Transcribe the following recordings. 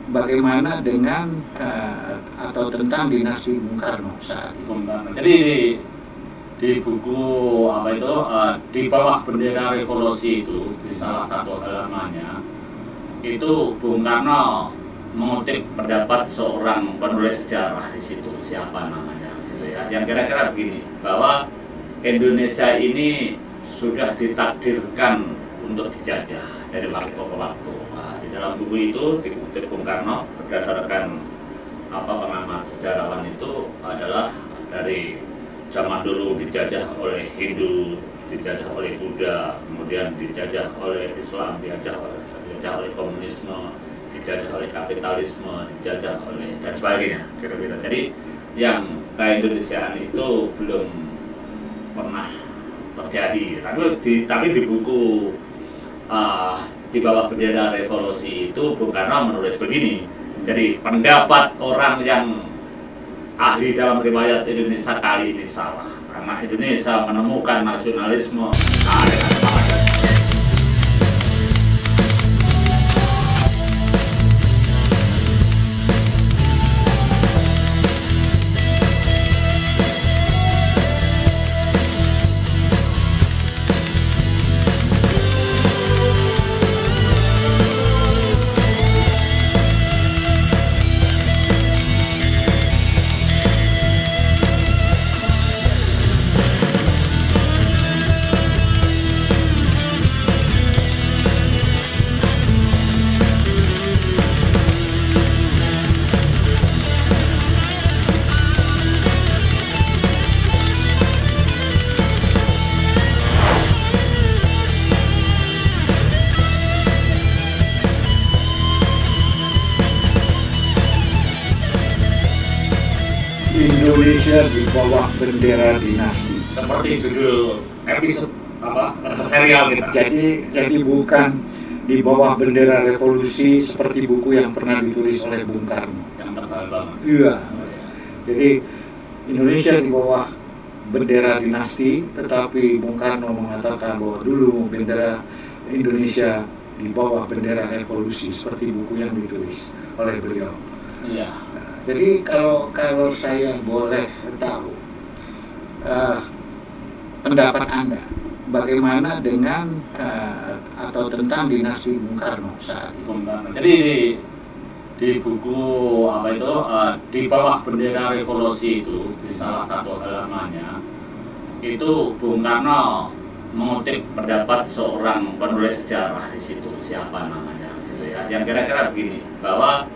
bagaimana dengan atau tentang dinasti Bung Karno saat ini? Jadi di buku apa itu di bawah bendera revolusi itu di salah satu halamannya itu Bung Karno mengutip pendapat seorang penulis sejarah di situ, siapa namanya gitu ya, yang kira-kira begini, bahwa Indonesia ini sudah ditakdirkan untuk dijajah dari waktu ke waktu. Nah, di dalam buku itu dikutip Bung Karno berdasarkan pengamat sejarawan itu adalah dari zaman dulu dijajah oleh Hindu, dijajah oleh Buddha, kemudian dijajah oleh Islam, dijajah oleh komunisme, dijajah oleh kapitalisme, dijajah oleh dan sebagainya kira-kira. Jadi yang ke-Indonesiaan itu belum pernah terjadi. Tapi di buku di bawah bendera revolusi itu Bung Karno menulis begini. Jadi pendapat orang yang ahli dalam riwayat Indonesia kali ini salah, karena Indonesia menemukan nasionalisme dengan semangat. Indonesia di bawah bendera dinasti. Seperti judul episode serial kita. Jadi bukan di bawah bendera revolusi seperti buku yang pernah ditulis oleh Bung Karno. Yang tebal banget. Iya. Jadi Indonesia di bawah bendera dinasti, tetapi Bung Karno mengatakan bahwa dulu bendera Indonesia di bawah bendera revolusi seperti buku yang ditulis oleh beliau. Iya. Jadi kalau saya boleh tahu pendapat Anda, bagaimana dengan atau tentang dinasti Bung Karno saat ini? Jadi di buku di bawah bendera revolusi itu di salah satu halamannya itu Bung Karno mengutip pendapat seorang penulis sejarah di situ, siapa namanya gitu ya, yang kira-kira begini, bahwa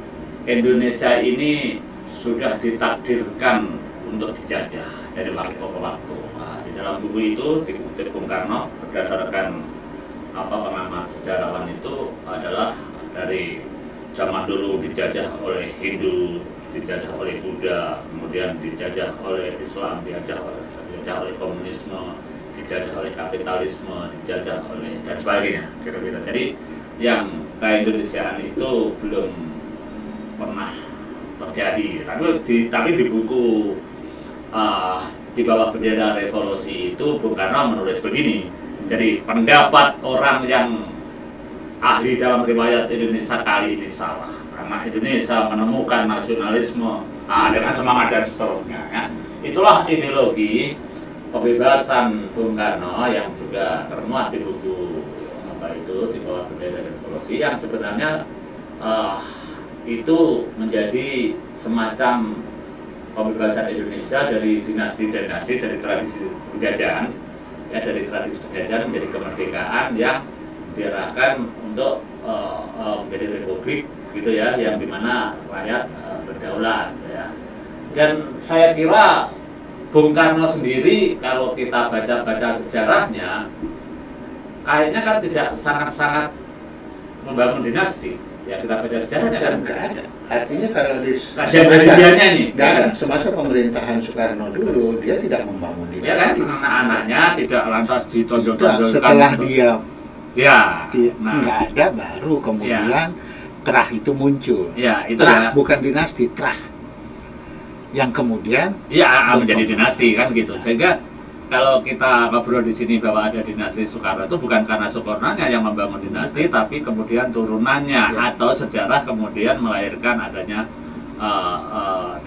Indonesia ini sudah ditakdirkan untuk dijajah dari waktu ke waktu. Nah, di dalam buku itu dikutip Bung Karno berdasarkan pengamat sejarawan itu adalah dari zaman dulu dijajah oleh Hindu, dijajah oleh Buddha, kemudian dijajah oleh Islam, dijajah oleh komunisme, dijajah oleh kapitalisme, dijajah oleh dan sebagainya kira-kira. Jadi yang ke-Indonesiaan itu belum pernah terjadi. Tapi di buku di bawah bendera revolusi itu Bung Karno menulis begini. Jadi pendapat orang yang ahli dalam riwayat Indonesia kali ini salah, karena Indonesia menemukan nasionalisme dengan semangat dan seterusnya ya. Itulah ideologi kebebasan Bung Karno yang juga termuat di buku di bawah bendera revolusi, yang sebenarnya itu menjadi semacam pembebasan Indonesia dari dinasti-dinasti, dari tradisi penjajahan ya, dari tradisi penjajahan menjadi kemerdekaan yang diarahkan untuk menjadi republik gitu ya, yang dimana rakyat berdaulat ya. Dan saya kira Bung Karno sendiri kalau kita baca-baca sejarahnya kayaknya kan tidak sangat-sangat membangun dinasti. Ya kita baca sejarahnya kan nggak ada. Artinya kalau di nggak ada. Semasa pemerintahan Soekarno dulu dia tidak membangun dinasti. Ya kan anak-anaknya tidak lantas ditonjol-tonjolkan. Setelah dia nggak ada, baru kemudian terah itu muncul. Ya, itu terah bukan dinasti, terah yang kemudian menjadi dinasti kan gitu. Sehingga kalau kita ngobrol di sini bahwa ada dinasti Soekarno itu bukan karena Soekarno-nya yang membangun dinasti, tapi kemudian turunannya atau sejarah kemudian melahirkan adanya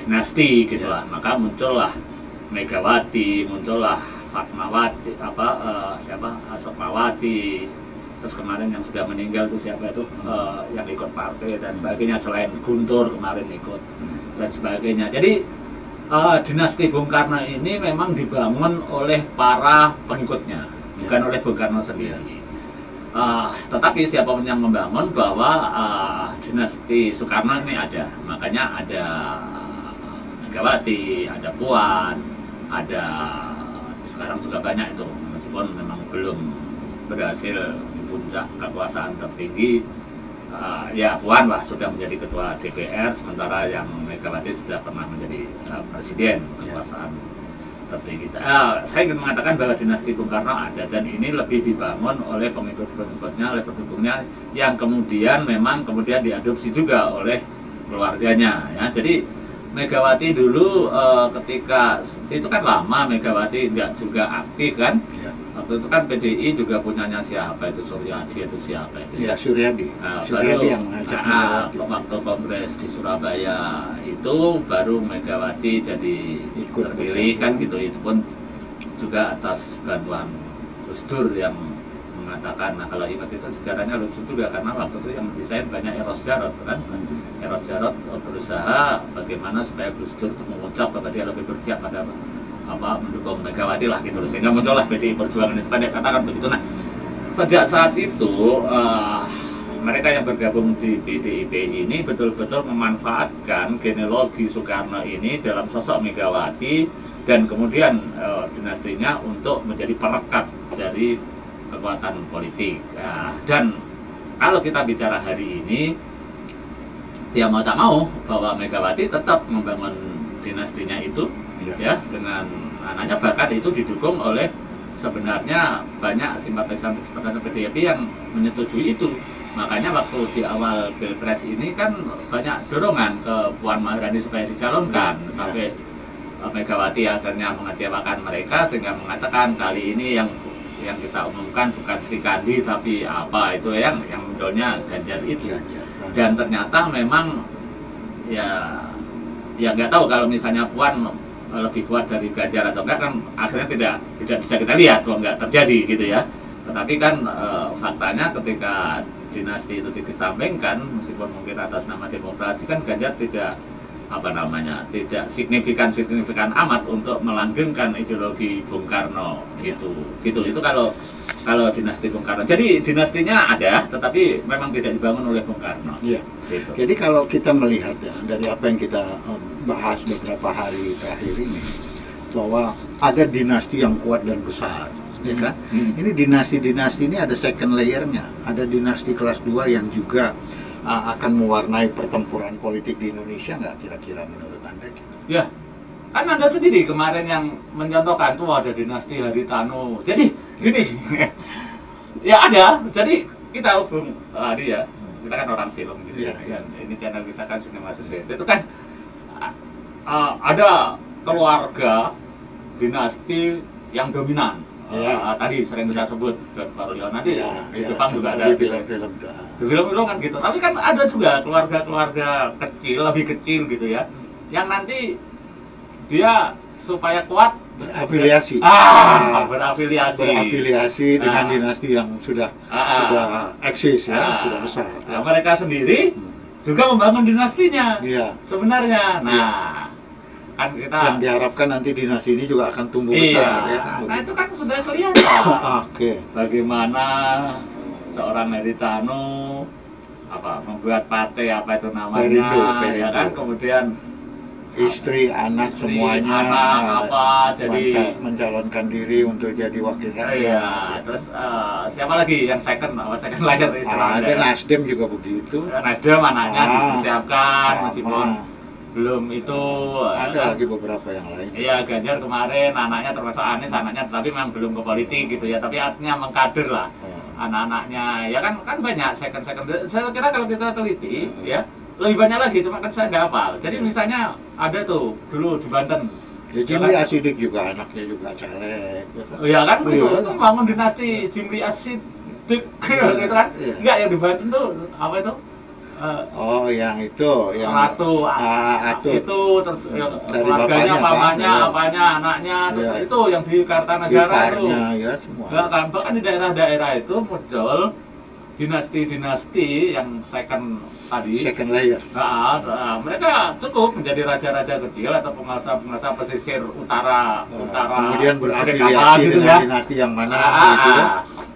dinasti gitu lah. Maka muncullah Megawati, muncullah Fatmawati, Sukmawati, terus kemarin yang sudah meninggal itu siapa itu yang ikut partai dan sebagainya, selain Guntur kemarin ikut dan sebagainya. Jadi dinasti Bung Karno ini memang dibangun oleh para pengikutnya, bukan oleh Bung Karno sendiri. Tetapi siapapun yang membangun bahwa dinasti Soekarno ini ada, makanya ada Megawati, ada Puan, ada sekarang juga banyak itu, meskipun memang belum berhasil di puncak kekuasaan tertinggi. Ya Puan lah sudah menjadi ketua DPR, sementara yang Megawati sudah pernah menjadi presiden kekuasaan tertinggi. Saya ingin mengatakan bahwa dinasti Bung Karno ada, dan ini lebih dibangun oleh pengikut-pengikutnya, oleh pendukungnya, yang kemudian memang kemudian diadopsi juga oleh keluarganya. Ya. Jadi Megawati dulu ketika itu kan lama Megawati nggak juga aktif kan. Waktu itu kan PDI juga punyanya siapa itu, Suryadi itu siapa itu? Ya Suryadi. Suryadi yang mengajak Megawati. Waktu kongres di Surabaya itu baru Megawati jadi terpilih kan gitu. Itu pun juga atas bantuan Gus Dur yang mengatakan, nah kalau ingat itu sejarahnya lucu juga karena waktu itu yang desain banyak Eros Jarot kan. Eros Jarot berusaha bagaimana supaya Gus Dur itu mengucap bahwa dia lebih berpihak pada mendukung Megawati lah gitu, sehingga muncullah PDI Perjuangan itu kan, katakan begitu. Nah sejak saat itu mereka yang bergabung di PDIP ini betul-betul memanfaatkan genealogi Soekarno ini dalam sosok Megawati, dan kemudian dinastinya untuk menjadi perekat dari kekuatan politik. Dan kalau kita bicara hari ini, ya mau tak mau bahwa Megawati tetap membangun dinastinya itu ya dengan anaknya, bahkan itu didukung oleh sebenarnya banyak simpatisan PDIP yang menyetujui itu. Makanya waktu di awal Pilpres ini kan banyak dorongan ke Puan Maharani supaya dicalonkan, sampai Megawati akhirnya mengecewakan mereka sehingga mengatakan kali ini yang kita umumkan bukan Sri Kandi tapi apa itu yang munculnya Ganjar itu. Dan ternyata memang ya nggak tahu kalau misalnya Puan lebih kuat dari Ganjar atau enggak, kan akhirnya tidak bisa kita lihat kalau nggak terjadi gitu ya. Tetapi kan faktanya ketika dinasti itu dikesampingkan, meskipun mungkin atas nama demokrasi, kan Ganjar tidak tidak signifikan amat untuk melanggengkan ideologi Bung Karno gitu. Itu kalau dinasti Bung Karno. Jadi dinastinya ada, tetapi memang tidak dibangun oleh Bung Karno. Iya. Gitu. Jadi kalau kita melihat ya dari apa yang kita bahas beberapa hari terakhir ini, bahwa ada dinasti yang kuat dan besar, ya kan? Ini dinasti-dinasti ini ada second layernya, ada dinasti kelas 2 yang juga akan mewarnai pertempuran politik di Indonesia, nggak kira-kira menurut Anda gitu? Ya, kan Anda sendiri kemarin yang mencontohkan tuh ada dinasti Haritanu. Jadi gini, ya ada. Jadi kita Bung Adi ya, kita kan orang film gitu ya. Dan ini channel kita kan Cinema Society. Itu kan ada keluarga dinasti yang dominan. Tadi sering kita sebut Don Corleone, nanti di Jepang juga ada film-film kan gitu. Tapi kan ada juga keluarga-keluarga kecil, lebih kecil gitu ya, yang nanti dia supaya kuat berafiliasi dengan dinasti yang sudah eksis ya, sudah besar. Mereka sendiri juga membangun dinastinya sebenarnya. Kan kita yang diharapkan nanti dinasti ini juga akan tumbuh besar ya kan. Nah itu kan sudah kelihatan. Bagaimana seorang Haritanu membuat partai itu namanya, Perindo. Ya kan, kemudian istri, anak semuanya jadi mencalonkan diri untuk jadi wakil rakyat. Terus siapa lagi yang second layer istilahnya? Ada Nasdem juga begitu. Nasdem anaknya disiapkan meskipun belum itu. Ada lagi beberapa yang lain. Iya, Ganjar kemarin anaknya termasuk Anies anaknya, tapi memang belum ke politik gitu ya, tapi artinya mengkader lah anak-anaknya ya kan banyak second. Saya kira kalau kita teliti ya lebih banyak lagi, cuma kan saya nggak hafal. Jadi misalnya ada tuh dulu di Banten Ya, Jimli Asidik juga anaknya juga caleg. Ya kan Oh, itu, iya. itu bangun dinasti Jimli Asidik gitu kan. Iya. Enggak, yang di Banten tuh apa itu? Oh, yang itu, yang Ratu Atu. itu terus Dari keluarganya, bapaknya, mamanya, Pak. Iya. apanya, anaknya, terus Iya. itu yang di Kartanegara itu. Iparnya ya semua. Enggak kan, bahkan di daerah-daerah itu muncul dinasti-dinasti yang second tadi. Second layer. Mereka cukup menjadi raja-raja kecil atau penguasa-penguasa pesisir utara, Kemudian distrik berafiliasi apa gitu dengan ya. dinasti yang mana Ah, gitu ya.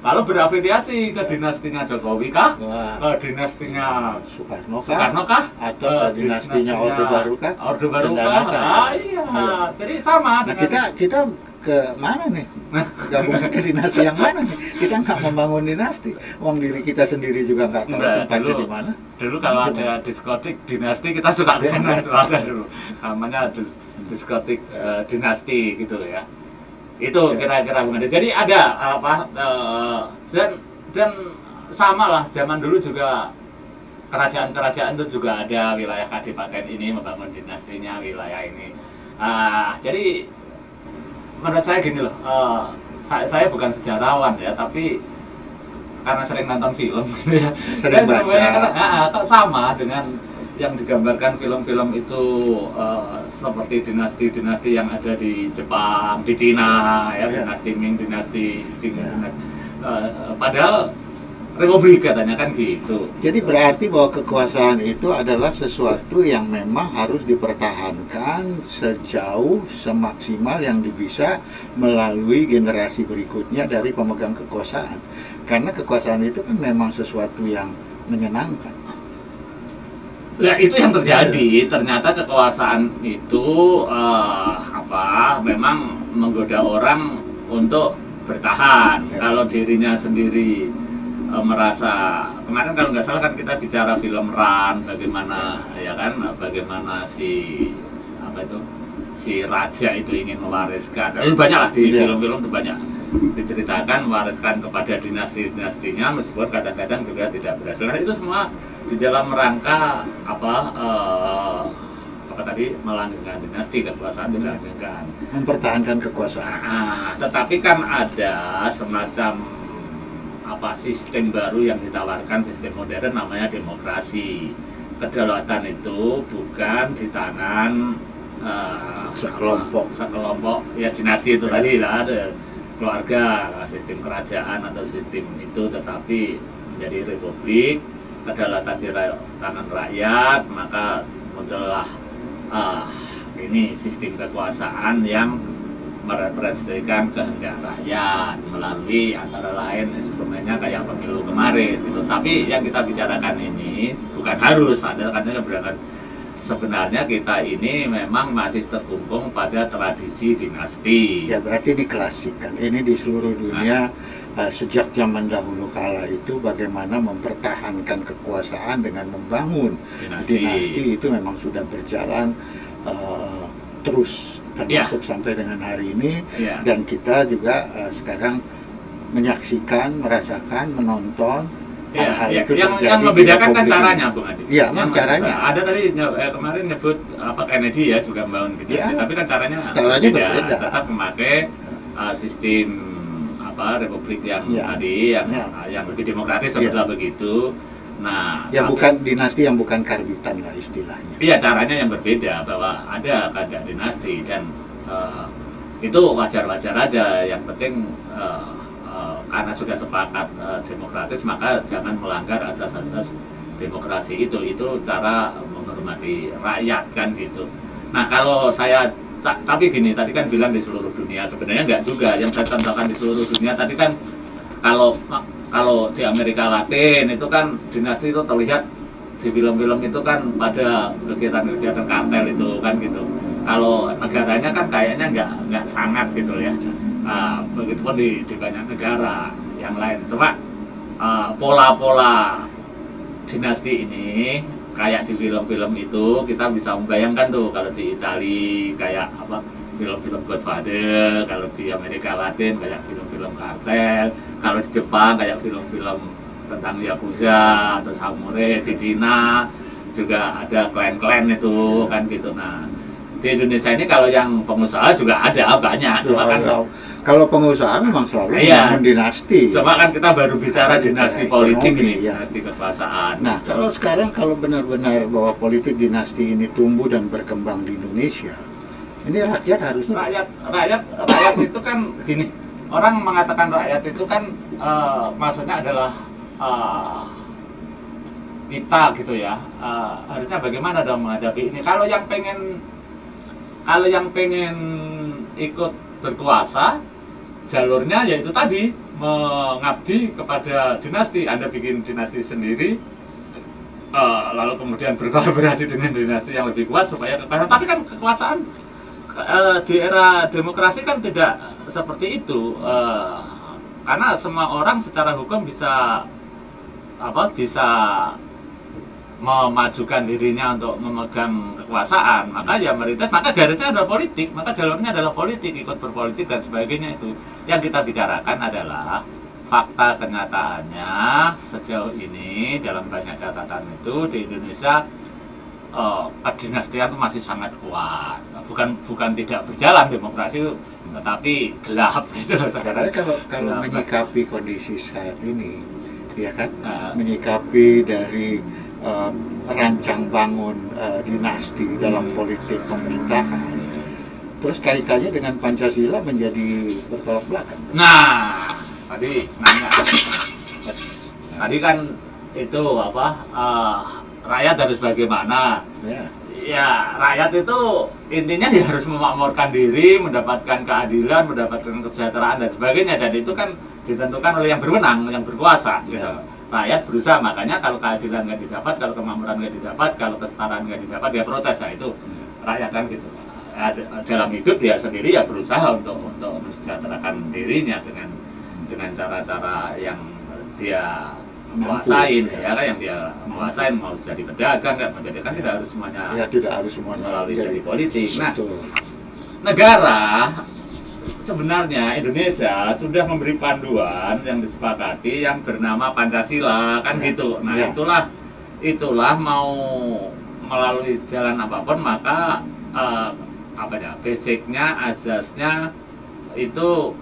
Lalu berafiliasi ke dinastinya Jokowi kah? Wah. Ke dinastinya Soekarno kah? Soekarno kah? Atau ke dinastinya Orde Baru kah? Orde Baru Cendana kah? kah? Iya. Iya. Jadi sama Nah, dengan kita ke mana nih? Gabungnya ke dinasti yang mana nih? Kita nggak membangun dinasti. Uang diri kita sendiri juga nggak tahu Enggak, tempatnya dulu. di mana. Dulu kalau ada diskotik dinasti kita suka ke sana itu ada dulu. Namanya diskotik dinasti gitu ya. Itu kira-kira Bung Ade. Jadi ada apa dan sama lah zaman dulu juga kerajaan-kerajaan itu juga ada wilayah kadipaten ini membangun dinastinya wilayah ini. Jadi menurut saya gini loh, saya bukan sejarawan ya, tapi karena sering nonton film gitu ya. Sering Dan baca. sebenarnya kok sama dengan yang digambarkan film-film itu seperti dinasti-dinasti yang ada di Jepang, di Cina ya, dinasti Ming, dinasti Qing, padahal republik katanya kan gitu. Jadi berarti bahwa kekuasaan itu adalah sesuatu yang memang harus dipertahankan sejauh semaksimal yang bisa melalui generasi berikutnya dari pemegang kekuasaan. Karena kekuasaan itu kan memang sesuatu yang menyenangkan. Ya itu yang terjadi. Ternyata kekuasaan itu memang menggoda orang untuk bertahan. Kalau dirinya sendiri merasa, kemarin kalau nggak salah kan kita bicara film Ran, bagaimana ya kan, bagaimana si raja itu ingin mewariskan. Banyak lah di film-film itu banyak diceritakan mewariskan kepada dinasti-dinastinya, meskipun kadang-kadang juga tidak berhasil. Nah, itu semua di dalam rangka melanggengkan dinasti, kekuasaan dilanggengkan, mempertahankan kekuasaan. Tetapi kan ada semacam sistem baru yang ditawarkan, sistem modern namanya demokrasi. Kedaulatan itu bukan di tangan sekelompok ya dinasti itu tadi lah, ada keluarga, sistem kerajaan atau sistem itu, tetapi menjadi republik, kedaulatan di tangan rakyat, maka muncullah ini sistem kekuasaan yang merepresentasikan kehendak rakyat melalui antara lain instrumennya kayak pemilu kemarin gitu. Tapi yang kita bicarakan ini bukan harus ada, katanya berangkat sebenarnya kita ini memang masih terkungkung pada tradisi dinasti. Ya berarti ini klasik kan. Ini di seluruh dunia sejak zaman dahulu kala itu bagaimana mempertahankan kekuasaan dengan membangun dinasti itu memang sudah berjalan terus termasuk sampai dengan hari ini. Dan kita juga sekarang menyaksikan, merasakan, menonton hal itu terjadi. Yang membedakan kan caranya, Bung Adi. Iya, memang caranya. Ada tadi kemarin nyebut Kennedy ya juga membangun dinasti, tapi kan caranya berbeda. Tetap memakai sistem republik yang tadi yang lebih demokratis sebetulnya begitu. Nah, ya bukan dinasti yang bukan karbitan lah istilahnya. Iya, caranya yang berbeda, bahwa ada keadaan dinasti dan itu wajar-wajar aja. Yang penting karena sudah sepakat demokratis, maka jangan melanggar asas-asas demokrasi itu cara menghormati rakyat kan gitu. Nah kalau saya tapi gini, tadi kan bilang di seluruh dunia, sebenarnya enggak juga. Yang saya contohkan di seluruh dunia tadi kan kalau di Amerika Latin itu kan dinasti itu terlihat di film-film itu kan pada kegiatan-kegiatan kartel itu kan gitu. Kalau negaranya kan kayaknya nggak sangat gitu ya. Begitupun di banyak negara yang lain. Cuma pola-pola dinasti ini kayak di film-film itu kita bisa membayangkan tuh. Kalau di Italia kayak film-film Godfather, kalau di Amerika Latin kayak film-film kartel, kalau di Jepang kayak film-film tentang Yakuza atau samurai, di Cina juga ada klan-klan itu kan gitu. Nah di Indonesia ini kalau yang pengusaha juga ada banyak, cuma kan kalau pengusaha memang selalu iya, membangun dinasti. Cuma kan kita baru bicara dinasti politik ekonomi, ini, ya. dinasti kekuasaan. Nah, kalau sekarang kalau benar-benar bahwa politik dinasti ini tumbuh dan berkembang di Indonesia, ini rakyat harusnya rakyat itu kan gini, orang mengatakan rakyat itu kan maksudnya adalah kita gitu ya. Harusnya bagaimana dalam menghadapi ini? Kalau yang pengen ikut berkuasa, jalurnya yaitu tadi mengabdi kepada dinasti. Anda bikin dinasti sendiri, lalu kemudian berkolaborasi dengan dinasti yang lebih kuat supaya kekuasaan. Tapi kan kekuasaan di era demokrasi kan tidak seperti itu, karena semua orang secara hukum bisa memajukan dirinya untuk memegang kekuasaan, maka ya merintis, maka garisnya adalah politik, maka jalurnya adalah politik, ikut berpolitik dan sebagainya. Itu yang kita bicarakan adalah fakta kenyataannya sejauh ini dalam banyak catatan itu di Indonesia kedinastian itu masih sangat kuat, bukan tidak berjalan demokrasi, tetapi gelap gitu. Karena kalau menyikapi kondisi saat ini, ya kan, menyikapi dari rancang bangun dinasti dalam politik pemerintahan, terus kaitannya dengan Pancasila menjadi bertolak belakang. Nah, tadi kan itu rakyat harus bagaimana? Ya, rakyat itu intinya dia harus memakmurkan diri, mendapatkan keadilan, mendapatkan kesejahteraan dan sebagainya, dan itu kan ditentukan oleh yang berwenang, yang berkuasa gitu. Rakyat berusaha, makanya kalau keadilan nggak didapat, kalau kemakmuran nggak didapat, kalau kesetaraan nggak didapat, dia protes. Nah, itu rakyat kan gitu. Dalam hidup dia sendiri ya berusaha untuk mensejahterakan dirinya dengan cara-cara yang dia kuasain, ya kan, yang dia kuasain, mau jadi pedagang, nggak mau jadi, kan tidak harus semuanya. Ya, tidak harus semuanya melalui jadi politik. Nah, betul. Negara sebenarnya Indonesia sudah memberi panduan yang disepakati yang bernama Pancasila, kan gitu. Nah, itulah mau melalui jalan apapun, maka basicnya, asasnya itu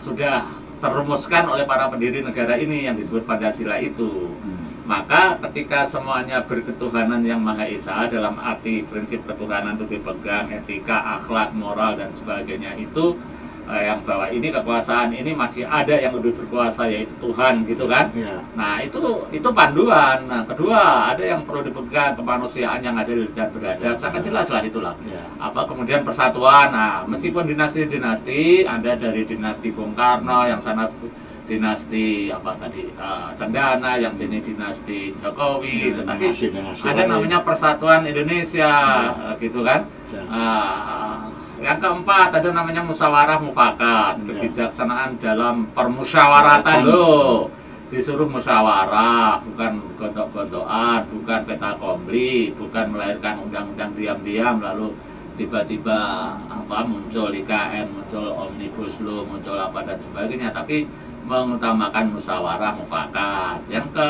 sudah terrumuskan oleh para pendiri negara ini yang disebut Pancasila itu. Maka ketika semuanya berketuhanan yang Maha Esa, dalam arti prinsip ketuhanan itu dipegang, etika, akhlak, moral dan sebagainya itu, yang bahwa ini kekuasaan ini masih ada yang lebih berkuasa, yaitu Tuhan, gitu kan. Nah, itu panduan. Nah, kedua, ada yang perlu dipegang, kemanusiaan yang adil dan beradab, sangat jelas lah itulah. Kemudian persatuan. Nah, meskipun dinasti-dinasti, ada dari dinasti Bung Karno, yang sana dinasti Cendana, yang sini dinasti Jokowi, tetapi ada namanya Persatuan Indonesia, gitu kan. Yang keempat ada namanya musyawarah mufakat, kebijaksanaan dalam permusyawaratan. Disuruh musyawarah, bukan gontok-gontokan, bukan peta kompli, bukan melahirkan undang-undang diam-diam lalu tiba-tiba muncul IKN, muncul Omnibus Law, muncul apa dan sebagainya, tapi mengutamakan musyawarah mufakat. Yang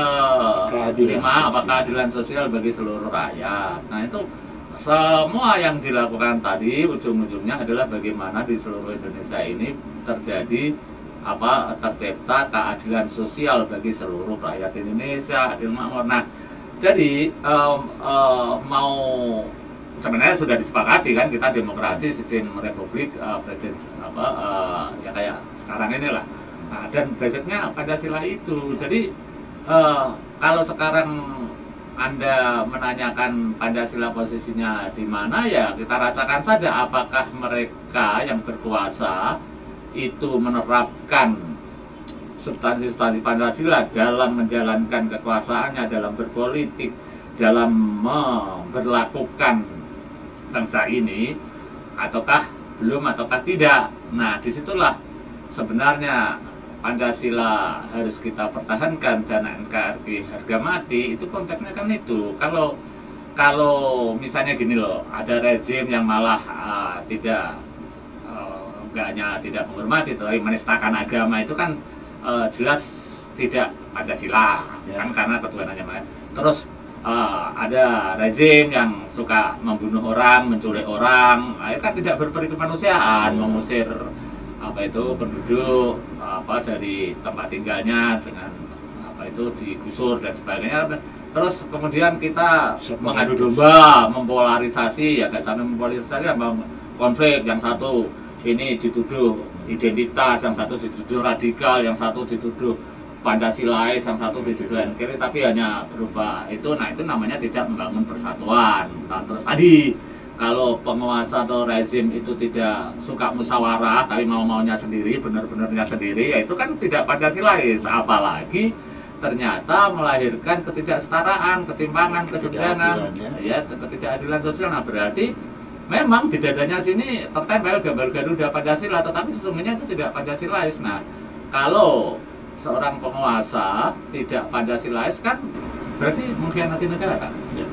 kelima keadilan sosial bagi seluruh rakyat. Nah, itu semua yang dilakukan tadi ujung-ujungnya adalah bagaimana di seluruh Indonesia ini terjadi tercipta keadilan sosial bagi seluruh rakyat Indonesia, adil makmur. Nah, jadi mau sebenarnya sudah disepakati kan, kita demokrasi, sistem republik, presiden ya kayak sekarang inilah. Nah, dan basicnya Pancasila itu. Jadi kalau sekarang Anda menanyakan Pancasila posisinya di mana, ya kita rasakan saja apakah mereka yang berkuasa itu menerapkan substansi-substansi Pancasila dalam menjalankan kekuasaannya, dalam berpolitik, dalam memberlakukan bangsa ini, ataukah belum, ataukah tidak. Nah, disitulah sebenarnya Pancasila harus kita pertahankan, dan NKRI harga mati. Itu konteksnya kan itu. Kalau misalnya gini loh, ada rezim yang malah nggak hanya tidak menghormati, tapi menistakan agama, itu kan jelas tidak Pancasila, kan, karena ketuhanannya. Terus ada rezim yang suka membunuh orang, menculik orang, kan tidak berperi kemanusiaan, mengusir penduduk dari tempat tinggalnya dengan digusur dan sebagainya. Terus kemudian kita mengadu domba, mempolarisasi, ya kan, sampai mempolarisasi, konflik. Yang satu ini dituduh identitas, yang satu dituduh radikal, yang satu dituduh Pancasilais, yang satu dituduh NKRI, tapi hanya berupa itu. Nah, itu namanya tidak membangun persatuan. Nah, terus tadi kalau penguasa atau rezim itu tidak suka musyawarah tapi mau-maunya sendiri, benar-benarnya sendiri, ya itu kan tidak Pancasilais. Apalagi ternyata melahirkan ketidaksetaraan, ketimpangan, kesenjangan, ya, ketidakadilan sosial. Nah, berarti memang di dadanya sini tertempel gambar Garuda Pancasila, tetapi sesungguhnya itu tidak Pancasilais. Nah, kalau seorang penguasa tidak Pancasilais kan berarti mengkhianati negara, kan? Ya.